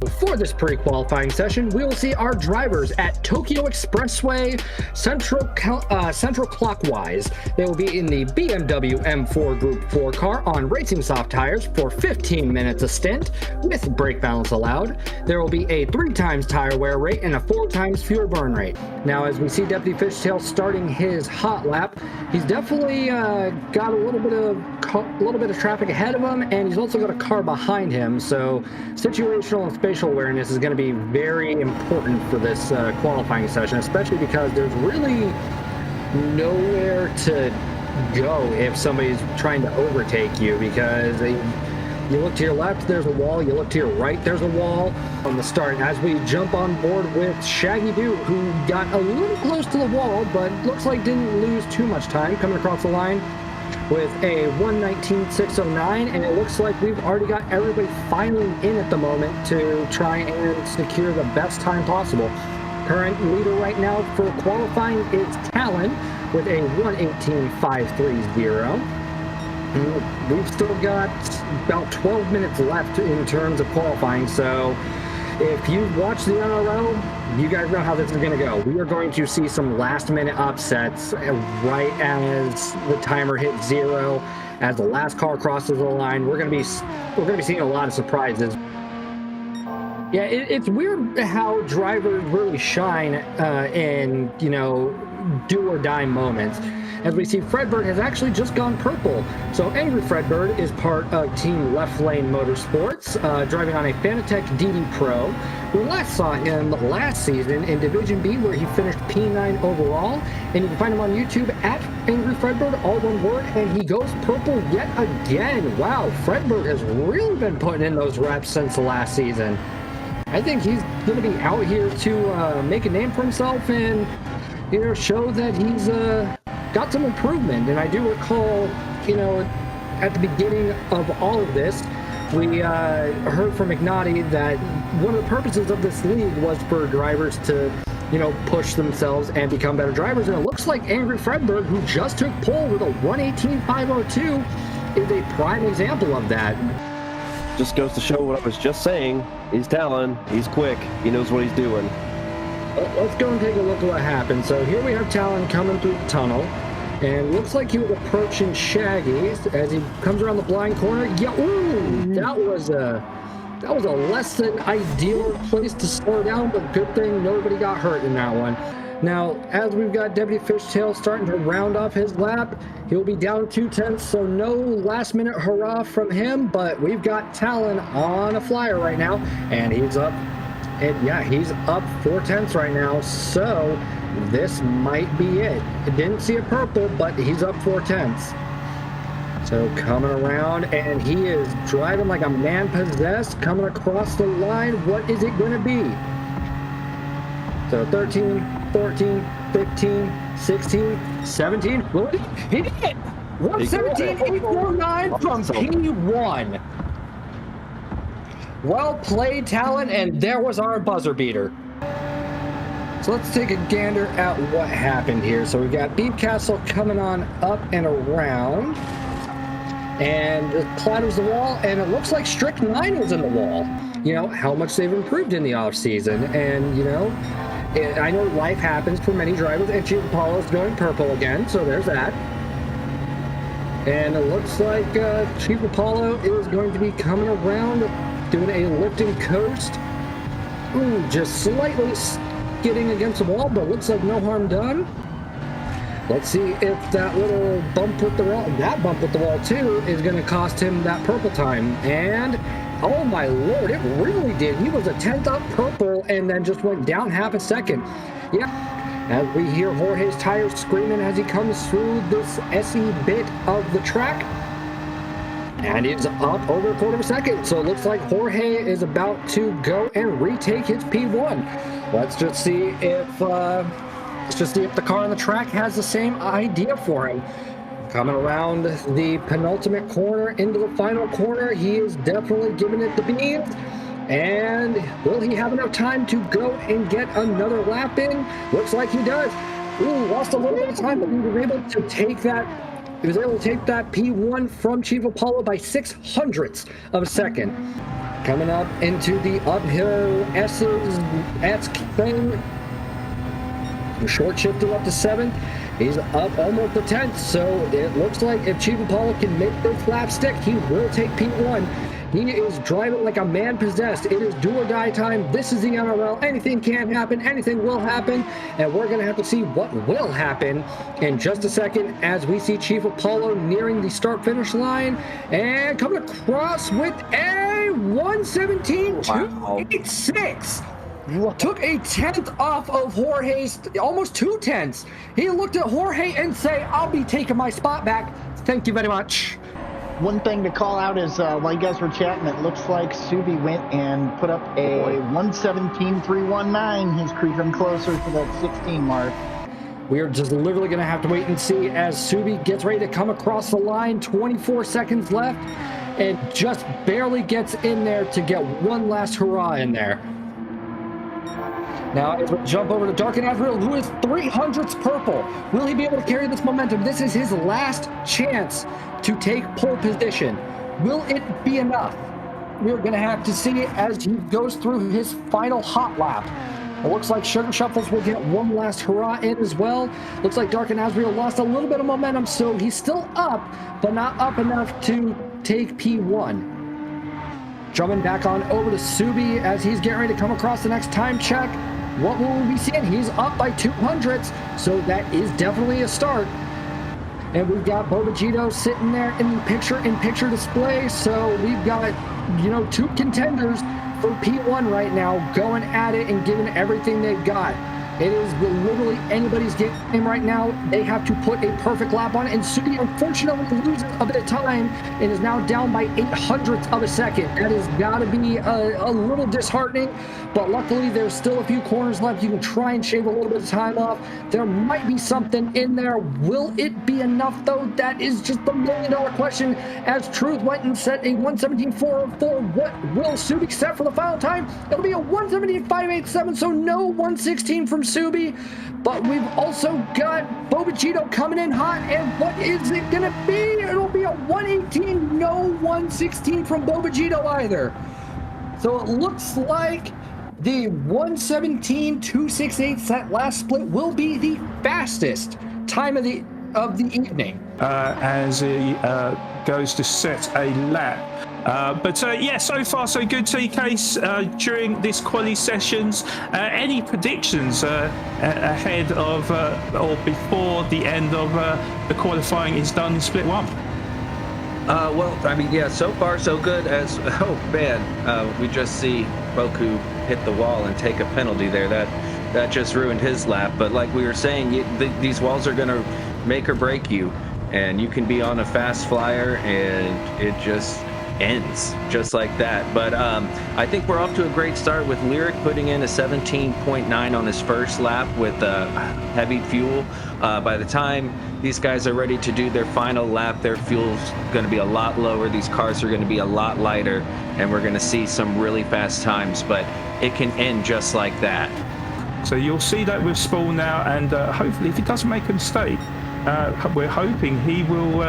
For this pre-qualifying session, we will see our drivers at Tokyo Expressway, Central Clockwise. They will be in the BMW M4 Group 4 car on racing soft tires for 15 minutes a stint, with brake balance allowed. There will be a 3 times tire wear rate and a 4 times fuel burn rate. Now, as we see Deputy Fishtail starting his hot lap, he's definitely got a little bit of traffic ahead of him, and he's also got a car behind him. So situational and spatial awareness is going to be very important for this qualifying session, especially because there's really nowhere to go if somebody's trying to overtake you, because you look to your left, there's a wall. You look to your right, there's a wall on the start. As we jump on board with Shaggy Doo, who got a little close to the wall, but looks like didn't lose too much time coming across the line with a 1:19.609, and it looks like we've already got everybody filing in at the moment to try and secure the best time possible. Current leader right now for qualifying is Talon with a 1:18.530. We've still got about 12 minutes left in terms of qualifying, so if you watch the NRL, you guys know how this is going to go. We are going to see some last-minute upsets right as the timer hits 0, as the last car crosses the line. We're going to be seeing a lot of surprises. Yeah, it's weird how drivers really shine in do or die moments. As we see, Fredbird has actually just gone purple. So Angry Fredbird is part of Team Left Lane Motorsports, driving on a Fanatec DD Pro. We last saw him last season in Division B, where he finished P9 overall. And you can find him on YouTube at Angry Fredbird, all one word, and he goes purple yet again. Wow, Fredbird has really been putting in those reps since the last season. I think he's going to be out here to make a name for himself and show that he's got some improvement. And I do recall, at the beginning of all of this, we heard from Ignaty that one of the purposes of this league was for drivers to, push themselves and become better drivers. And it looks like Angry Fredbird, who just took pole with a 1:18.502, is a prime example of that. Just goes to show what I was just saying. He's Talon. He's quick. He knows what he's doing. Let's go and take a look at what happened. So here we have Talon coming through the tunnel, and looks like he was approaching Shaggy as he comes around the blind corner. Yeah, ooh, that was a less than ideal place to slow down, but good thing nobody got hurt in that one. Now, as we've got Deputy Fishtail starting to round off his lap, he'll be down 2/10, so no last-minute hurrah from him, but we've got Talon on a flyer right now, and he's up. And yeah, he's up 4/10 right now, so this might be it. I didn't see a purple, but he's up 4/10. So coming around, and he is driving like a man possessed, coming across the line. What is it going to be? So 13, 14, 15, 16, 17. Well, he did it! 1:17.849 from P1. Well played, Talon, and there was our buzzer beater. So let's take a gander at what happened here. So we've got Beef Castle coming on up and around, and it clatters the wall, and it looks like Strict 9 was in the wall. How much they've improved in the off-season, and, I know life happens for many drivers, and Chief Apollo's going purple again, so there's that. And it looks like Chief Apollo is going to be coming around, doing a lifting coast. Ooh, just slightly skidding against the wall, but looks like no harm done. Let's see if that little bump with the wall, that bump with the wall too, is going to cost him that purple time. And oh my lord, it really did. He was a 10th up purple and then just went down half a second. Yeah, as we hear Jorge's tires screaming as he comes through this SE bit of the track. And it's up over a quarter of a second. So it looks like Jorge is about to go and retake his P1. Let's just see if the car on the track has the same idea for him. Coming around the penultimate corner into the final corner, he is definitely giving it the beans. And will he have enough time to go and get another lap in? Looks like he does. Ooh, lost a little bit of time, but he was able to take that. He was able to take that P1 from Chief Apollo by 0.06 of a second. coming up into the uphill S's thing. Short shifted up to 7th. He's up almost to 10th, so it looks like if Chief Apollo can make this lap stick, he will take P1. He is driving like a man possessed. It is do or die time. This is the NRL. Anything can happen. Anything will happen. And we're going to have to see what will happen in just a second as we see Chief Apollo nearing the start-finish line and coming across with a 1:17.286. Took a 10th off of Jorge's, almost 2 tenths. He looked at Jorge and say, I'll be taking my spot back. Thank you very much. One thing to call out is while you guys were chatting, it looks like Subi went and put up a 1:17.319. He's creeping closer to that 16 mark. We are just literally going to have to wait and see as Subi gets ready to come across the line. 24 seconds left and just barely gets in there to get one last hurrah in there. Now, as we jump over to Dark and Azrael, who is 300ths purple. Will he be able to carry this momentum? This is his last chance to take pole position. Will it be enough? We're going to have to see it as he goes through his final hot lap. It looks like Sugar Shuffles will get one last hurrah in as well. Looks like Dark and Azrael lost a little bit of momentum, so he's still up, but not up enough to take P1. Jumping back on over to Subi as he's getting ready to come across the next time check. What will we be seeing? He's up by 200ths, so that is definitely a start. And we've got Bobagito sitting there in picture display. So we've got, two contenders for P1 right now going at it and giving everything they've got. It is literally anybody's game right now. They have to put a perfect lap on it. And Subi unfortunately loses a bit of time and is now down by 800ths of a second. That has got to be a little disheartening. But luckily, there's still a few corners left. You can try and shave a little bit of time off. There might be something in there. Will it be enough, though? That is just the million-dollar question. As Truth went and set a 1:17.404, what will Subi set for the final time? It'll be a 1:17.587, so no 1:16 from Subi. But we've also got Bobagito coming in hot, and what is it going to be? It'll be a 1:18, no 1:16 from Bobagito either. So it looks like the 1:17.268 set last split will be the fastest time of the evening. As he goes to set a lap. But so far so good, TK, during this quali sessions. Any predictions ahead of or before the end of the qualifying is done in split 1? So far so good. We just see Boku hit the wall and take a penalty there. That just ruined his lap. But like we were saying, these walls are going to make or break you, and you can be on a fast flyer and it just ends just like that. But I think we're off to a great start with Lyric putting in a 17.9 on his first lap with heavy fuel. By the time these guys are ready to do their final lap, their fuel's going to be a lot lower. These cars are going to be a lot lighter, and we're going to see some really fast times, but it can end just like that. So you'll see that with Spawn now, and hopefully if he doesn't make a mistake, we're hoping he will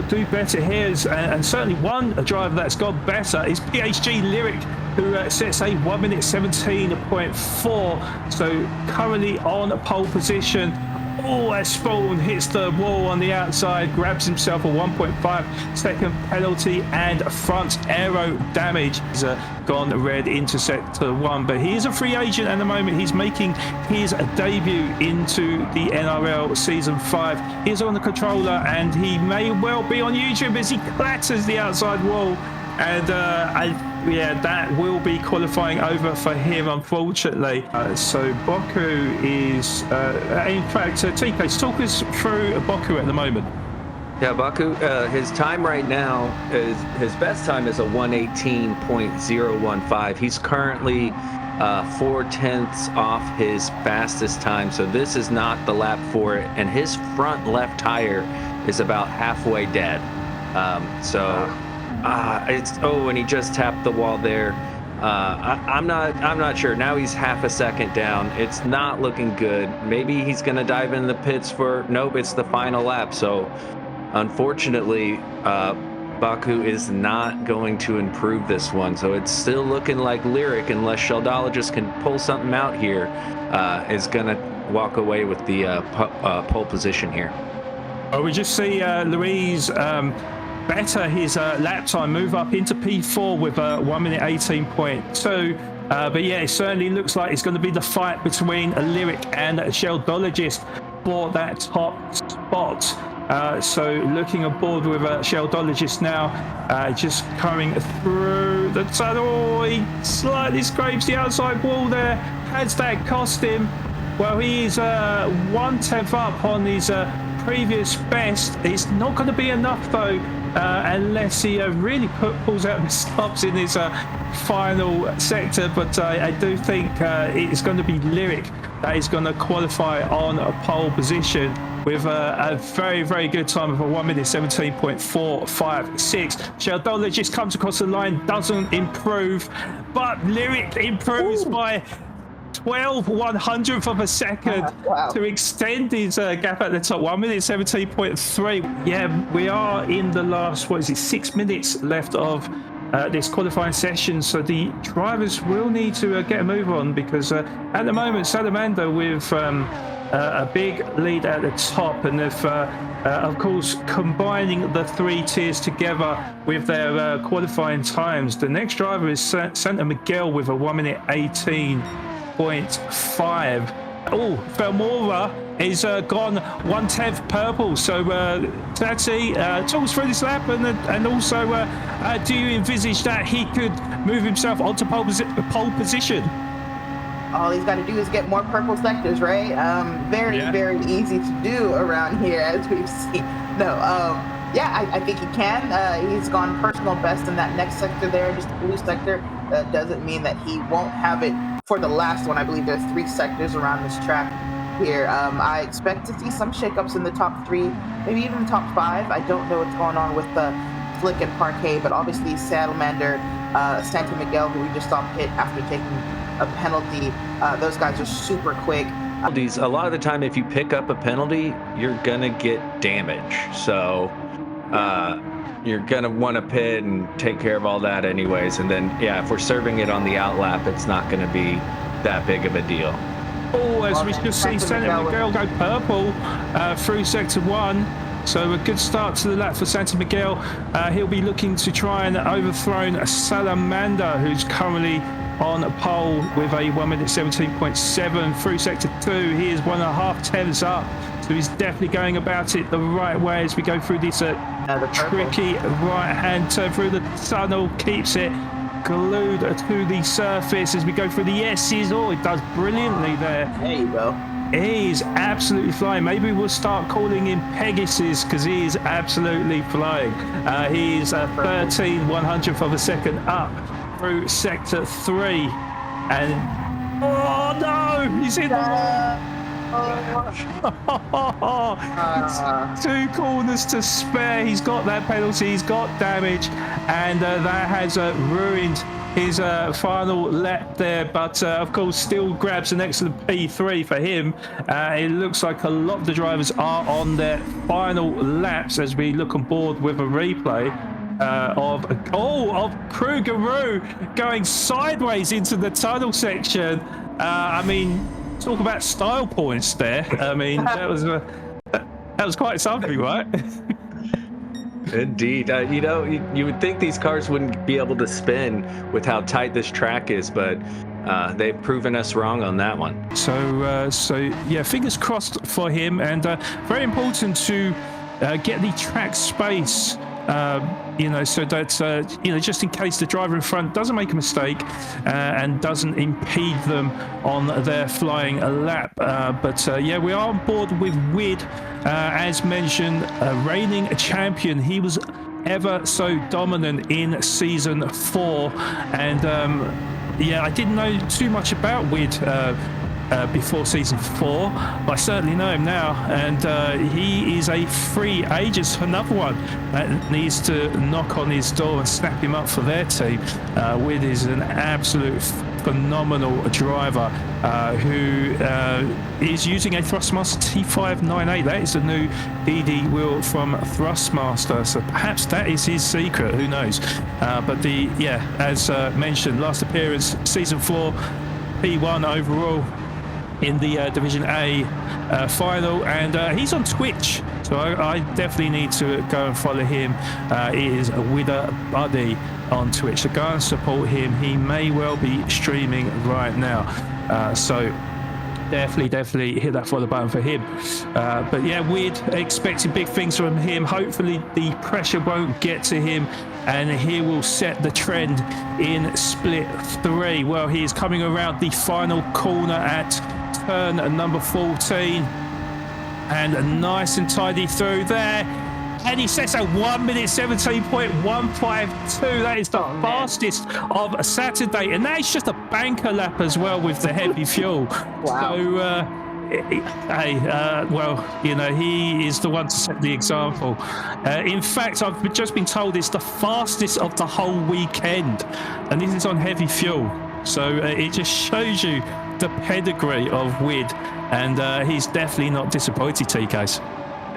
do better here. And certainly one driver that's got better is PHG Lyric, who sets a 1:17.4. So currently on pole position. As Spawn hits the wall on the outside, grabs himself a 1.5 second penalty and front aero damage. He's gone red into sector 1, but he is a free agent at the moment. He's making his debut into the NRL Season 5. He's on the controller, and he may well be on YouTube as he clatters the outside wall. And that will be qualifying over for him, unfortunately. So Boku is, in fact, TK, talk us through Boku at the moment. Yeah, Baku, his time right now is, his best time is a 1:18.015. He's currently 4/10ths off his fastest time, so this is not the lap for it. And his front left tire is about halfway dead. And he just tapped the wall there. I'm not sure. Now he's half a second down. It's not looking good. Maybe he's gonna dive in the pits for, nope, it's the final lap. So unfortunately, Baku is not going to improve this one. So it's still looking like Lyric, unless Sheldologist can pull something out here, is going to walk away with the pole position here. We just see Louise better his lap time, move up into P4 with 1 minute 18.2. But yeah, it certainly looks like it's going to be the fight between Lyric and Sheldologist for that top spot. So looking aboard with Sheldologist now, just coming through the tunnel. Oh, he slightly scrapes the outside wall there. Has that cost him? Well, he is 1/10 up on his previous best. It's not going to be enough though, unless he really pulls out the stops in his final sector. But I do think it's going to be Lyric that is going to qualify on a pole position with a very, very good time of a 1 minute 17.456. Sheldologist comes across the line, doesn't improve, but Lyric improves by 12/100th of a second to extend his gap at the top. 1 minute 17.3. Yeah, we are in the last, 6 minutes left of this qualifying session, so the drivers will need to get a move on, because at the moment Salamander with a big lead at the top, and if of course combining the three tiers together with their qualifying times, the next driver is Santa Miguel with a 1 minute 18.5. Oh, Felmora is gone 1/10 purple. So Tati talks through this lap, and also do you envisage that he could move himself onto pole position? All he's got to do is get more purple sectors, right? Very easy to do around here, as we've seen. I think he can. He's gone personal best in that next sector there, just the blue sector. That doesn't mean that he won't have it for the last one. I believe there's 3 sectors around this track here. I expect to see some shakeups in the top 3, maybe even the top 5. I don't know what's going on with the Flick and Parquet, but obviously Salamander, Santa Miguel, who we just saw pit after taking a penalty, those guys are super quick. A lot of the time, if you pick up a penalty, you're gonna get damage. So you're gonna want to pit and take care of all that anyways. And then, yeah, if we're serving it on the out lap, it's not gonna be that big of a deal. Oh, as we just see Santa Miguel go purple through sector 1. So a good start to the lap for Santa Miguel. He'll be looking to try and overthrow Salamander, who's currently on pole with a 1 minute 17.7 through sector 2. He is 1.5 tenths up, so he's definitely going about it the right way as we go through this tricky right hand turn through the tunnel. Keeps it glued to the surface as we go through the S's. Oh, it does brilliantly there. There you go. He's absolutely flying. Maybe we'll start calling him Pegasus, because he is absolutely flying. He's 13/100th of a second up through sector 3, and oh no, he's in the 2 corners to spare. He's got that penalty, he's got damage, and that has ruined his final lap there, but of course still grabs an excellent P3 for him. It looks like a lot of the drivers are on their final laps as we look on board with a replay of Krugeroo going sideways into the tunnel section. I mean, talk about style points there. I mean, that was quite something, right? Indeed. You would think these cars wouldn't be able to spin with how tight this track is, but they've proven us wrong on that one. So yeah, fingers crossed for him, and very important to get the track space, so that, just in case the driver in front doesn't make a mistake and doesn't impede them on their flying lap. But we are on board with Wid, as mentioned, reigning champion. He was ever so dominant in season 4, and I didn't know too much about Wid before season 4, but I certainly know him now, and he is a free agent, another one that needs to knock on his door and snap him up for their team. Wid is an absolute phenomenal driver who is using a Thrustmaster T598. That is the new DD wheel from Thrustmaster, so perhaps that is his secret, who knows. But as mentioned, last appearance season 4, P1 overall in the Division A final, and he's on Twitch, so I definitely need to go and follow him. It is Widder Buddy on Twitch, so go and support him. He may well be streaming right now, so definitely hit that follow button for him. But yeah, we're expecting big things from him. Hopefully the pressure won't get to him, and he will set the trend in split 3. Well, he is coming around the final corner at turn number 14, and nice and tidy through there, and he sets a 1 minute 17.152. That is the fastest of Saturday, and that is just a banker lap as well with the heavy fuel. Wow. So well, you know, he is the one to set the example. In fact, I've just been told it's the fastest of the whole weekend, and this is on heavy fuel. So it just shows you the pedigree of Wid, and he's definitely not disappointed, TKs.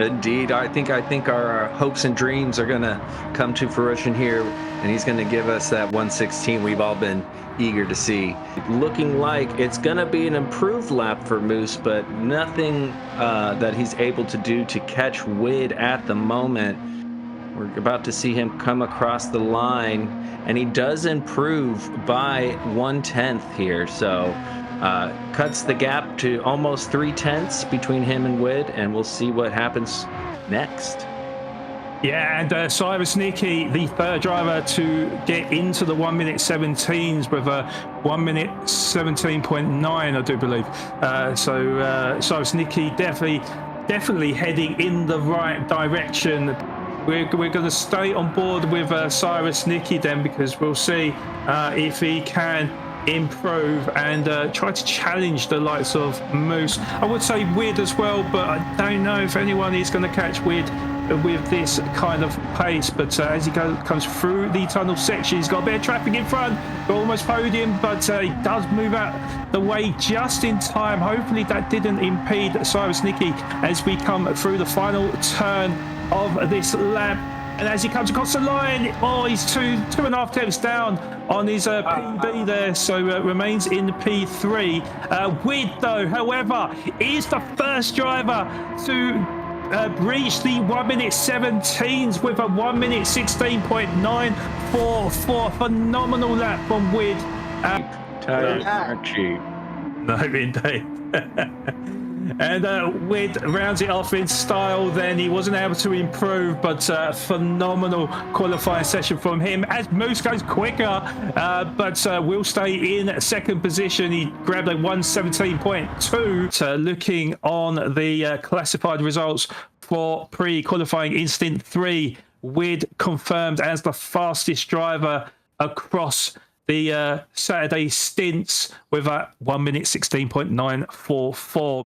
Indeed, I think our hopes and dreams are gonna come to fruition here, and he's gonna give us that 116 we've all been eager to see. Looking like it's gonna be an improved lap for Moose, but nothing that he's able to do to catch Wid at the moment. We're about to see him come across the line, and he does improve by 1/10 here, so cuts the gap to almost 3/10 between him and Wid, and we'll see what happens next. Yeah, and Cyrus Nicky, the third driver to get into the 1 minute 17s with a 1 minute 17.9, I do believe. So Cyrus Nicky definitely heading in the right direction. We're going to stay on board with Cyrus Nicky then, because we'll see if he can improve and try to challenge the likes of Moose. I would say Wid as well, but I don't know if anyone is going to catch Wid with this kind of pace. But as he comes through the tunnel section, he's got a bit of traffic in front, almost podium, but he does move out the way just in time. Hopefully that didn't impede Cyrus Nicky as we come through the final turn of this lap. And as he comes across the line, he's 2.5 tenths down on his PB there, so remains in P3. Wid, though, however, is the first driver to reach the 1 minute 17s with a 1 minute 16.944. Phenomenal lap from Wid. Tires aren't cheap. No, indeed. And Wid rounds it off in style then. He wasn't able to improve, but phenomenal qualifying session from him as Moose goes quicker, but will stay in second position. He grabbed a 117.2. So looking on the classified results for pre-qualifying instant 3, Wid confirmed as the fastest driver across the Saturday stints with a 1 minute 16.944.